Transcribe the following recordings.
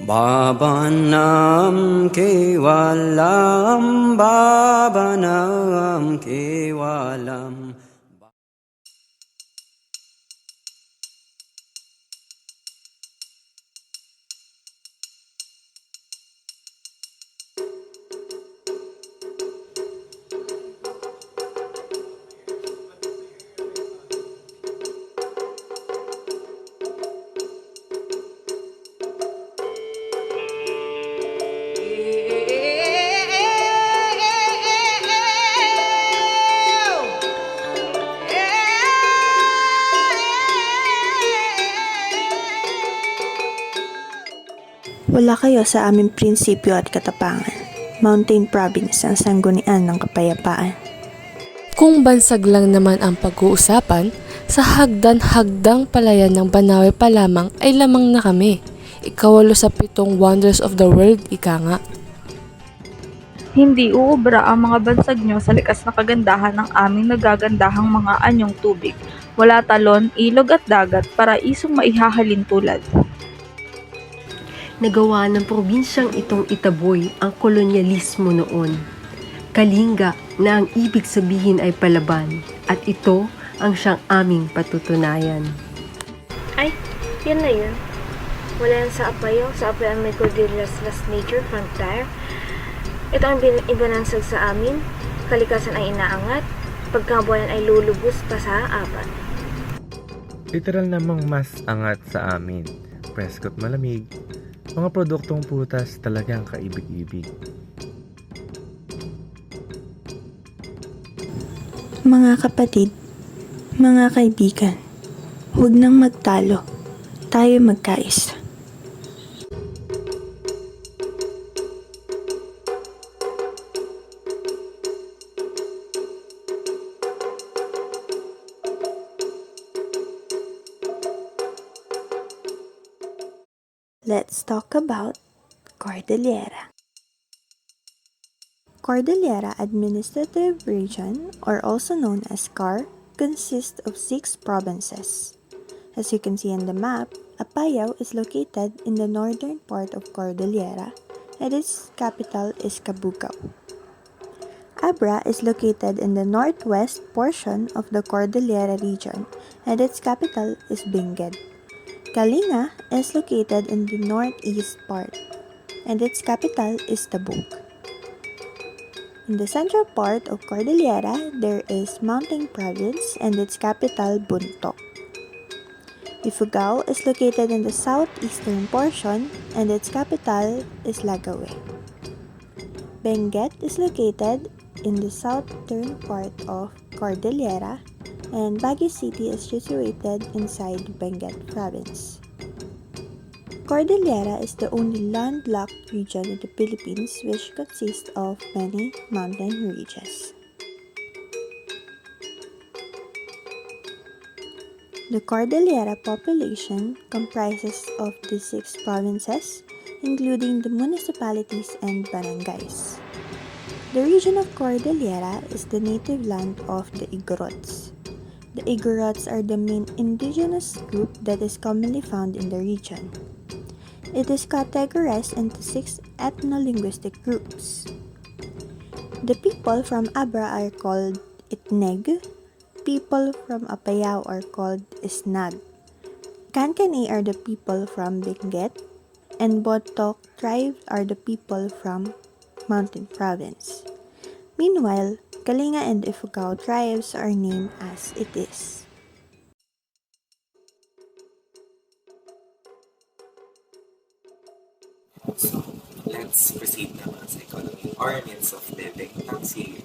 Bhavanam Kevalam Bhavanam Kevalam. Wala kayo sa aming prinsipyo at katapangan. Mountain Province ang sanggunian ng kapayapaan. Kung bansag lang naman ang pag-uusapan, sa hagdan-hagdang palayan ng Banawe pa lamang ay lamang na kami. Ikawalo sa 7 wonders of the world, ika nga. Hindi uubra ang mga bansag nyo sa likas na kagandahan ng aming nagagandahang mga anyong tubig. Wala talon, ilog at dagat para isong maihahalin tulad. Nagawa ng probinsyang itong itaboy ang kolonyalismo noon. Kalinga na ang ibig sabihin ay palaban at ito ang siyang aming patutunayan. Ay, yun na yun. Wala yan sa Apayao. Sa Apayao may Cordilleras Las Nature Frontier. Ito ang ibanansag sa amin. Kalikasan ay inaangat. Pagkabuhayan ay lulubos pa sa apat. Literal namang mas angat sa amin. Preskot malamig. Mga produktong putas talagang kaibig-ibig. Mga kapatid, mga kaibigan, huwag nang magtalo, tayo magkaisa. Let's talk about Cordillera. Cordillera Administrative Region, or also known as CAR, consists of 6 provinces. As you can see on the map, Apayao is located in the northern part of Cordillera, and its capital is Cabugao. Abra is located in the northwest portion of the Cordillera region, and its capital is Benguet. Kalinga is located in the northeast part, and its capital is Tabuk. In the central part of Cordillera, there is Mountain Province and its capital Buntok. Ifugao is located in the southeastern portion and its capital is Lagawe. Benguet is located in the southern part of Cordillera, and Baguio City is situated inside Benguet Province. Cordillera is the only landlocked region in the Philippines which consists of many mountain ranges. The Cordillera population comprises of the 6 provinces, including the municipalities and barangays. The region of Cordillera is the native land of the Igorots. The Igorots are the main indigenous group that is commonly found in the region. It is categorized into 6 ethno-linguistic groups. The people from Abra are called Itneg, people from Apayao are called Isnag, Kankani are the people from Benguet, and Bontoc tribe are the people from Mountain Province. Meanwhile, Kalinga and Ifugao tribes are named as it is. So, let's proceed naman sa economy or means of living ng CU.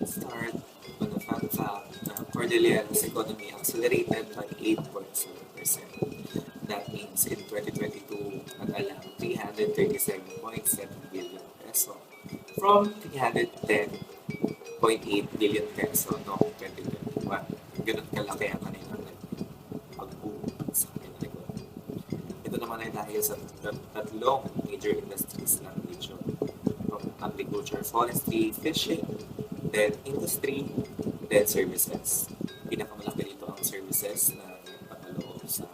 Start on the fun fact na Cordillera's economy accelerated by 8.7%. That means in 2022, nag-alam 337.7 billion peso from 310 0.8 billion peso noong 2021. Ganun kalaki ang kanilang pag-boom sa kanilang ekonomiya. Ito naman ay dahil sa tatlong major industries ng region. From agriculture, forestry, fishing, then industry, then services. Pinakamalaki dito ang services na nagpapaloob sa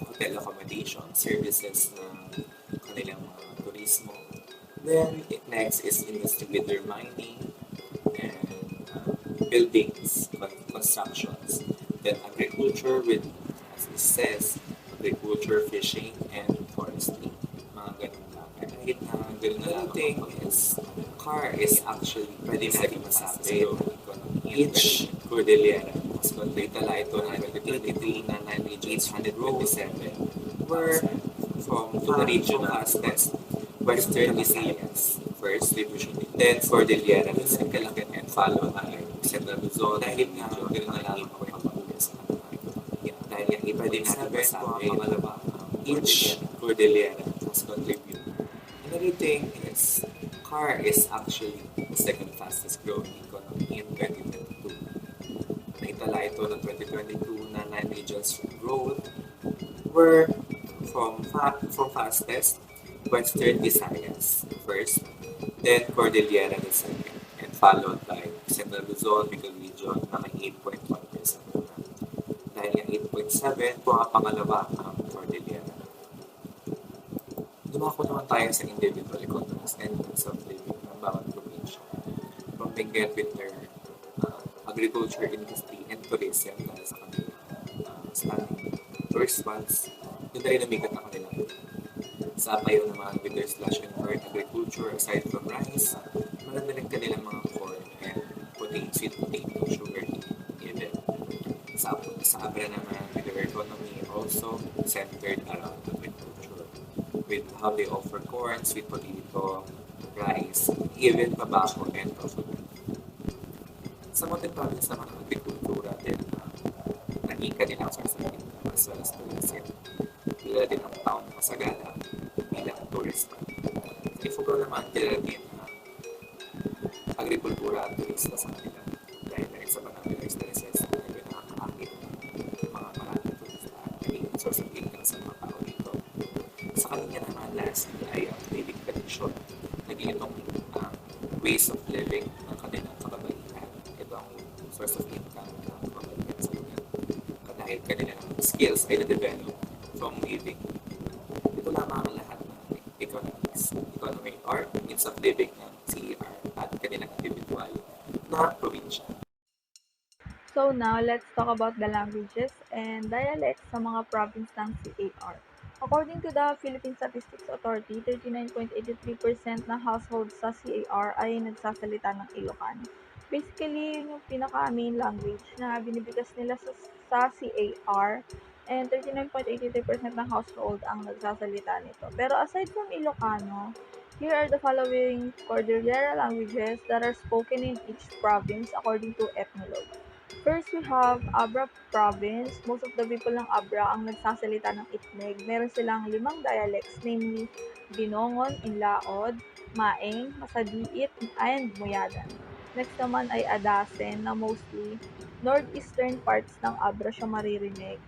hotel accommodation, services na kanilang mga turismo. Then next is industry with their mining and buildings, constructions. Then agriculture with, as it says, agriculture, fishing, and forestry. Mga ganun lang. Kahit na ganun na lang thing is, car is actually, pwede natin masabi, each Cordillera was tala ito ng 2023 na 9,827 were from the region fastest Western Visayas first division, then Cordillera, then Calacan, and followed by Central Luzon. Dahil nga, gano'n na lang ako yung pag-ugas sa dahil nga iba din natin masabi, each Cordillera has contributed. Another thing is, car is actually the second fastest growing economy in 2022. Naitala ito ng 2022 na 9 regions growth were from fastest Western Visayas first, then Cordillera the second, and followed by Central Luzon, Bicol Region na may 8.1%. Dahil yung 8.7, pangalawa ang Cordillera. Dumako naman tayo sa individual economies and means of living ng bawat probinsya. From Benguet with their agriculture, industry, and tourism dahil sa kanilang stunning tourist spots, doon na rin namigat ang kanilang sa Apayao naman with their slash and burn agriculture aside from rice, maganda rin kanilang mga corn and sweet potato, sugar even. Sa Abra naman with their economy also centered around agriculture with how they offer corn, sweet potato, rice, even tobacco and coconut. Sa Mountain Province naman ang agrikultura din naging kanilang source of income as well as tourism. Kilala din ang town na Masagala bilang tourist spot. Sa Ifugao naman, kilala din agrikultura at turista sa kanila. Dahil rin sa Barangay Expresses na nakakaakit ng mga maraming turista at naging source of income sa mga tao dito. Sa kanila naman, lastly ay ang living condition. Naging itong ways of living ng kanilang kababaihan. Ito ang source of income ng kababaihan sa lugar. Dahil kanilang skills ay na-develop from living. Ito lamang ang lahat ng economy or means of living ng CER at kanilang individual na probinsya. So now, let's talk about the languages and dialects sa mga province ng CAR. According to the Philippine Statistics Authority, 39.83% ng households sa CAR ay nagsasalita ng Ilocano. Basically, yun yung pinaka-main language na binibigas nila sa CAR, and 39.83% ng household ang nagsasalita nito. Pero aside from Ilocano, here are the following Cordillera languages that are spoken in each province according to Ethnologue. First, we have Abra Province. Most of the people ng Abra ang nagsasalita ng Itneg. Meron silang 5 dialects, namely Binongon, Inlaod, Maeng, Masadiit, and Muyadan. Next naman ay Adasen na mostly northeastern parts ng Abra siya maririnig.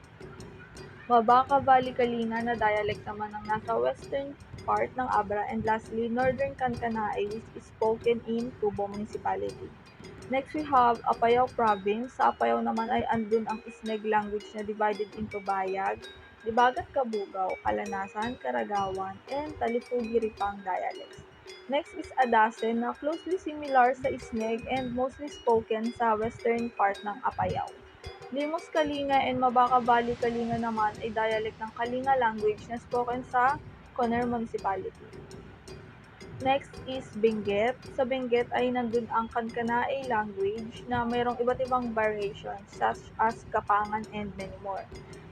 Mabaka Valley Kalinga na dialect naman ang nasa western part ng Abra, and lastly, Northern Kankanaey, which is spoken in Tubo Municipality. Next, we have Apayao Province. Sa Apayao naman ay andun ang Isneg language na divided into Bayag, Dibagat Kabugao, Kalanasan, Karagawan, and Talifugiripang dialects. Next is Adasen na closely similar sa Isneg and mostly spoken sa western part ng Apayao. Limos Kalinga and Mabaka Valley Kalinga naman ay dialect ng Kalinga language na spoken sa Coner Municipality. Next is Benguet. Sa Benguet ay nandun ang Kankanaey language na mayroong iba't ibang variations such as Kapangan and many more.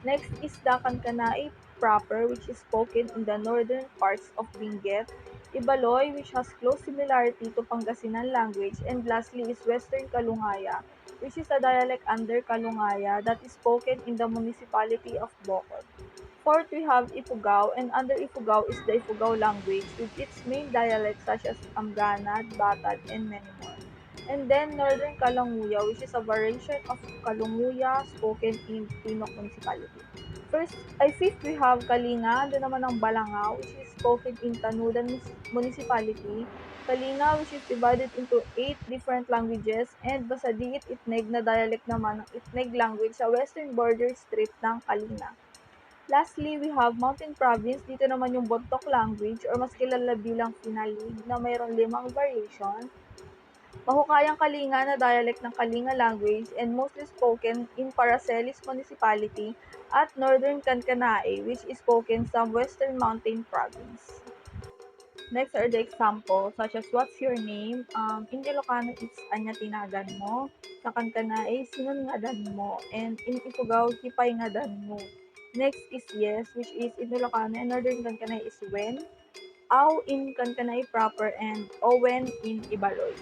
Next is the Kankanaey proper, which is spoken in the northern parts of Benguet. Ibaloy, which has close similarity to Pangasinan language, and lastly is Western Kalungaya, which is a dialect under Kalungaya that is spoken in the municipality of Bocod. Fourth, we have Ifugao, and under Ifugao is the Ifugao language with its main dialects such as Amganad, Batad, and many more. And then Northern Kalanguya, which is a variation of Kalunguya spoken in Timok Municipality. Fifth, we have Kalinga, doon naman ang Balanga, which is spoken in Tanudan Municipality. Kalinga, which is divided into 8 different languages, and Basadiit Itneg na dialect naman ng Itneg language sa western border strip ng Kalinga. Lastly, we have Mountain Province. Dito naman yung Bontoc language or mas kilala bilang Finalig na mayroong 5 variation. Mahukayang Kalinga na dialect ng Kalinga language and mostly spoken in Paracelis Municipality at Northern Kankanaey, which is spoken sa Western Mountain Province. Next are the examples such as what's your name? In Ilocano, it's anya tinagan mo. Sa Kankanaey, sinon nga dan mo. And in Ifugao, hipay nga dan mo. Next is yes, which is in Ilocano and Northern Kankanaey is when. Aw in Kankanaey proper and Owen in Ibaloy.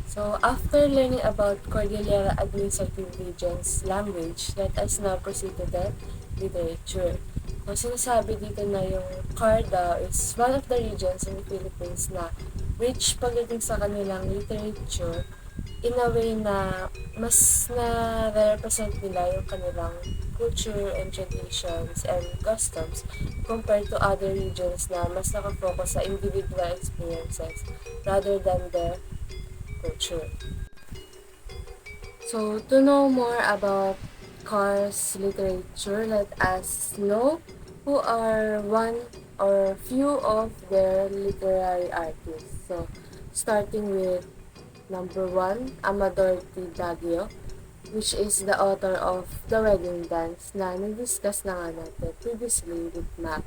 So, after learning about Cordillera Administrative Region's language, let us now proceed to the literature. So, sinasabi dito na yung Carda is one of the regions in the Philippines na rich pagdating sa kanilang literature in a way na mas na-represent nila yung kanilang culture and traditions and customs compared to other regions na mas nakafocus sa individual experiences rather than their culture. So, to know more about Car's literature, let us know who are one or few of their literary artists. So, starting with number 1, Amador T. Baguio, which is the author of The Wedding Dance na na-discuss na nga natin previously with Mac.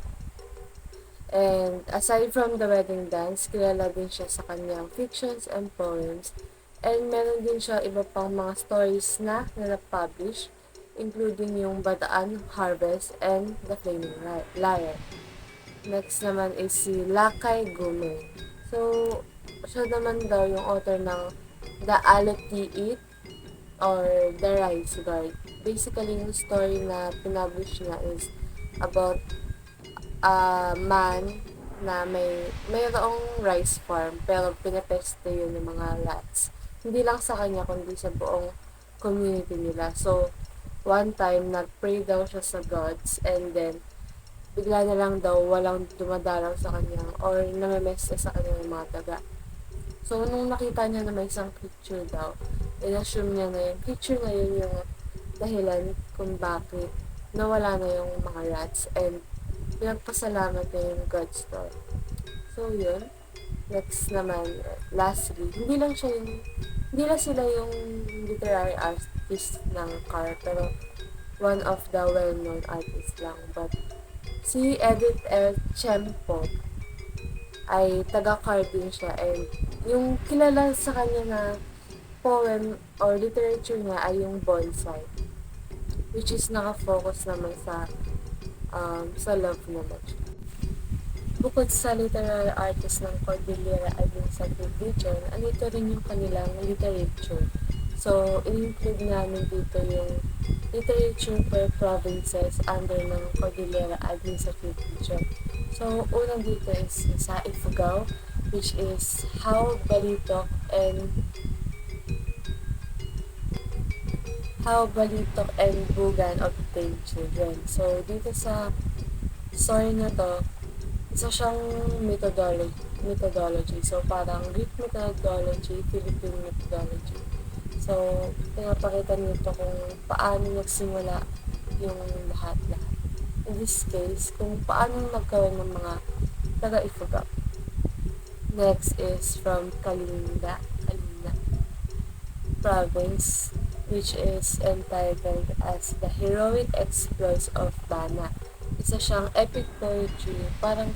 And aside from The Wedding Dance, kilala din siya sa kanyang fictions and poems. And meron din siya iba pang mga stories na na-publish, including yung Bataan Harvest and The Flaming Liar. Next naman is si Lakay Gume. So, siya naman daw yung author ng The Aloti or The Rice Guard. Basically, yung story na pinublish niya is about a man na mayroong rice farm pero pinapeste yun ng mga rats. Hindi lang sa kanya kundi sa buong community nila. So, one time, nag-pray daw siya sa gods and then bigla na lang daw walang dumadalaw sa kanya or namemeste sa kanya ng mga daga. So, nung nakita niya na may isang creature daw, in-assume niya na yung creature na yun yung dahilan kung bakit nawala na yung mga rats and pinagpasalamat niya yung God's daw. So, yun. Next naman, lastly, hindi lang sila yung literary artist ng Car, pero one of the well-known artists lang. But, si Edith L. Chempo ay taga-Car din siya and yung kilala sa kanya na poem or literature niya ay yung Bonsai, which is naka-focus naman sa love naman. Bukod sa literary artist ng Cordillera Administrative Region, andito rin yung kanilang literature. So, in-include namin dito yung literature per provinces under ng Cordillera Administrative Region. So, unang dito is sa Ifugao, which is How Balitok and Bugan obtained children. So, dito sa story na to, isa siyang methodology. So, parang Greek methodology, Philippine methodology. So, pinapakita nito kung paano nagsimula yung lahat-lahat. In this case, kung paano nagkaroon ng mga taga-Ifugao. Next is from Kalinga Province, which is entitled as The Heroic Exploits of Bana. Isa siyang epic poetry, parang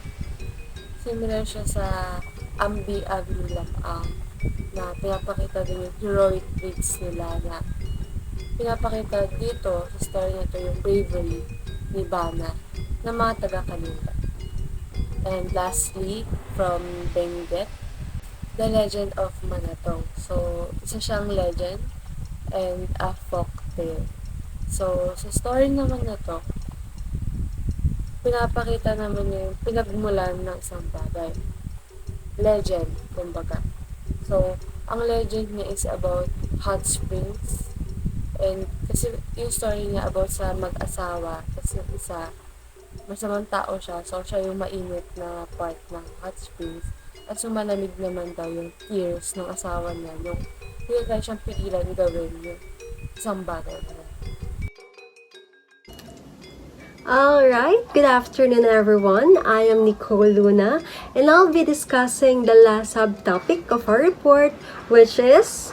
similar siya sa Ambi Agni Lamang na pinapakita din yung heroic traits nila na pinapakita dito sa story nito yung bravery ni Bana na mga taga-Kalinga. And lastly, from Benguet, The Legend of Manatong. So, isa siyang legend and a folk tale. So, sa story naman na to, pinapakita naman yung pinagmulan ng isang bagay. Legend, kumbaga. So, Ang legend niya is about hot springs. And kasi yung story niya about sa mag-asawa, kasi yung isa, masamang tao siya, so siya yung mainit na part ng hot springs. At sumalamig naman daw yung tears ng asawa niya, yung hindi siyang pigilan gawin yung isang battle. Alright, good afternoon everyone. I am Nicole Luna and I'll be discussing the last subtopic of our report, which is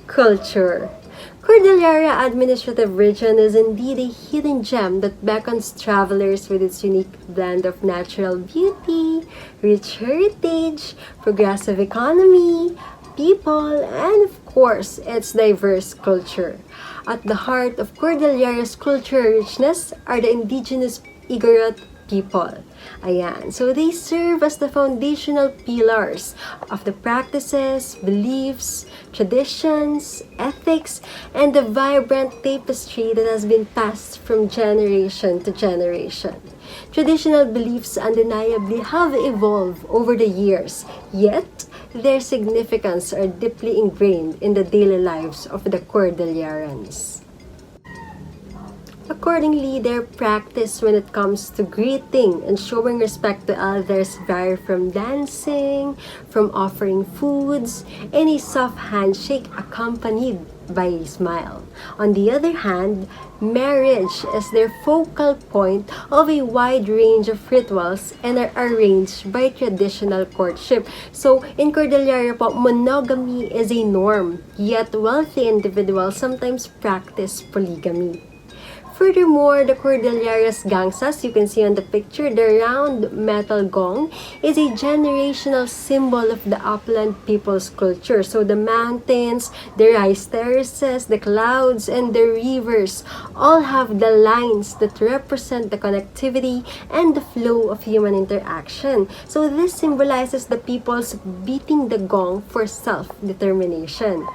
culture. Cordillera Administrative Region is indeed a hidden gem that beckons travelers with its unique blend of natural beauty, rich heritage, progressive economy, people, and of course, its diverse culture. At the heart of Cordillera's cultural richness are the indigenous Igorot people. Ayan. So they serve as the foundational pillars of the practices, beliefs, traditions, ethics, and the vibrant tapestry that has been passed from generation to generation. Traditional beliefs undeniably have evolved over the years, yet their significance are deeply ingrained in the daily lives of the Cordillerans. Accordingly, their practice when it comes to greeting and showing respect to others vary from dancing, from offering foods, and a soft handshake accompanied by a smile. On the other hand, marriage is their focal point of a wide range of rituals and are arranged by traditional courtship. So, in Cordillera po, monogamy is a norm, yet wealthy individuals sometimes practice polygamy. Furthermore, the Cordilleras gangsas, you can see on the picture, the round metal gong is a generational symbol of the upland people's culture. So the mountains, the rice terraces, the clouds, and the rivers all have the lines that represent the connectivity and the flow of human interaction. So this symbolizes the people's beating the gong for self-determination.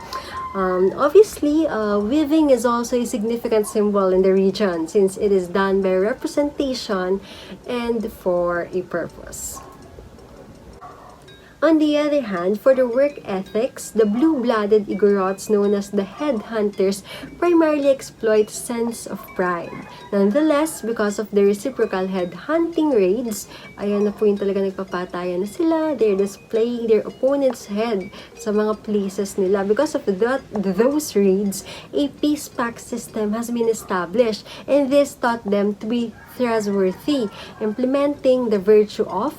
Obviously, weaving is also a significant symbol in the region since it is done by representation and for a purpose. On the other hand, for the work ethics, the blue-blooded Igorots known as the headhunters primarily exploit sense of pride. Nonetheless, because of the reciprocal headhunting raids, ayan na po yung talaga nagpapatayan na sila. They're displaying their opponent's head sa mga places nila. Because of those raids, a peace pact system has been established and this taught them to be trustworthy, implementing the virtue of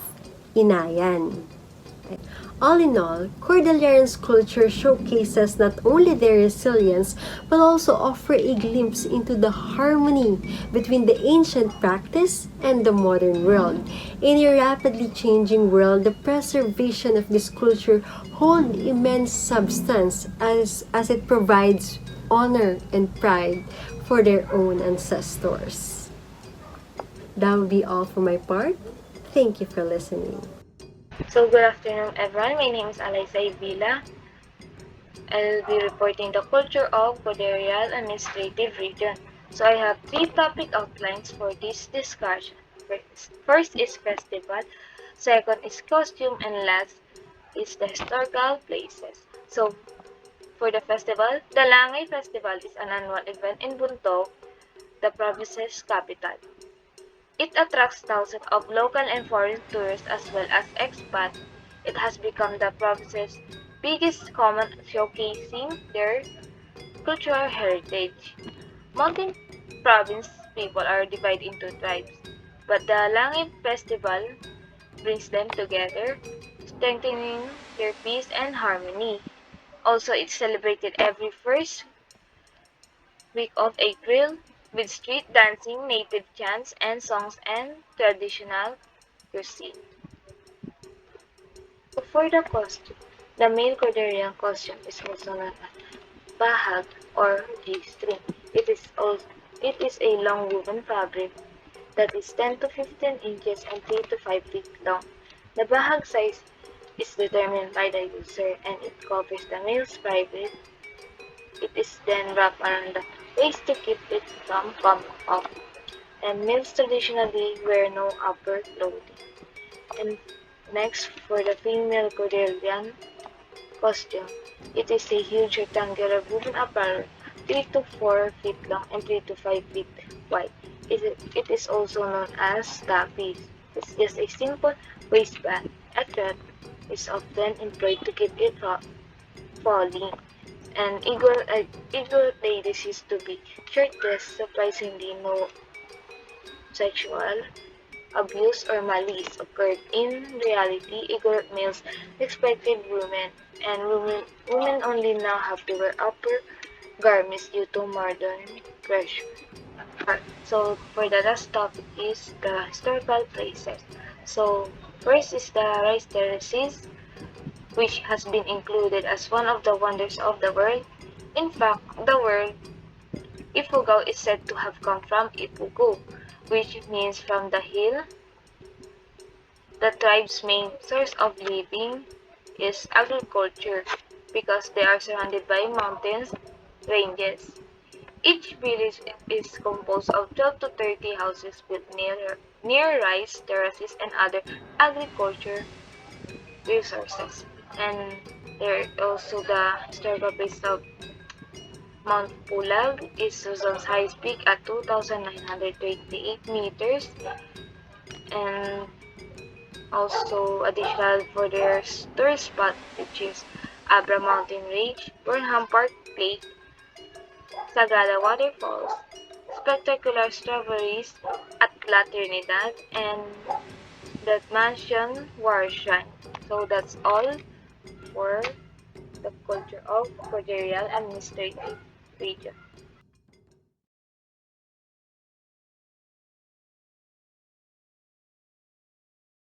inayan. All in all, Cordilleran's culture showcases not only their resilience, but also offer a glimpse into the harmony between the ancient practice and the modern world. In a rapidly changing world, the preservation of this culture holds immense substance as it provides honor and pride for their own ancestors. That will be all for my part. Thank you for listening. So, good afternoon everyone. My name is Alaysa Villa. I'll be reporting the culture of Cordilleran Administrative Region. So, I have 3 topic outlines for this discussion. First is festival, second is costume, and last is the historical places. So, for the festival, the Langay Festival is an annual event in Buntok, the province's capital. It attracts thousands of local and foreign tourists as well as expats. It has become the province's biggest common showcasing their cultural heritage. Mountain province people are divided into tribes, but the Langit Festival brings them together, strengthening their peace and harmony. Also, it's celebrated every first week of April with street dancing, native chants and songs, and traditional cuisine. For the costume, the male Cordilleran costume is also known as bahag or G-string. It is a long woven fabric that is 10 to 15 inches and 3 to 5 feet long. The bahag size is determined by the user and it covers the male's private. It is then wrapped around the waist to keep it from coming off. And males traditionally wear no upper clothing. And next, for the female Cordilleran costume. It is a huge rectangular wooden apparel, 3 to 4 feet long and 3 to 5 feet wide. It is also known as tapis. It's just a simple waistband. A thread is often employed to keep it from falling. And Igorot ladies used to be shirtless, surprisingly no sexual abuse or malice occurred. In reality, Igorot males respected women, and women only now have to wear upper garments due to modern pressure. So for the last topic is the historical places. So first is the rice terraces, which has been included as one of the wonders of the world. In fact, the word Ifugao is said to have come from Ipugu, which means from the hill. The tribe's main source of living is agriculture because they are surrounded by mountains, ranges. Each village is composed of 12 to 30 houses built near rice terraces and other agriculture resources. And there also the historical place of Mount Pulag is Luzon's highest peak at 2,928 meters, and also additional for their tourist spot, which is Abra Mountain Range, Burnham Park Lake, Sagrada Waterfalls, spectacular strawberries at La Trinidad, and the Mansion War Shrine. So that's all for the culture of Cordilleran Administrative Region.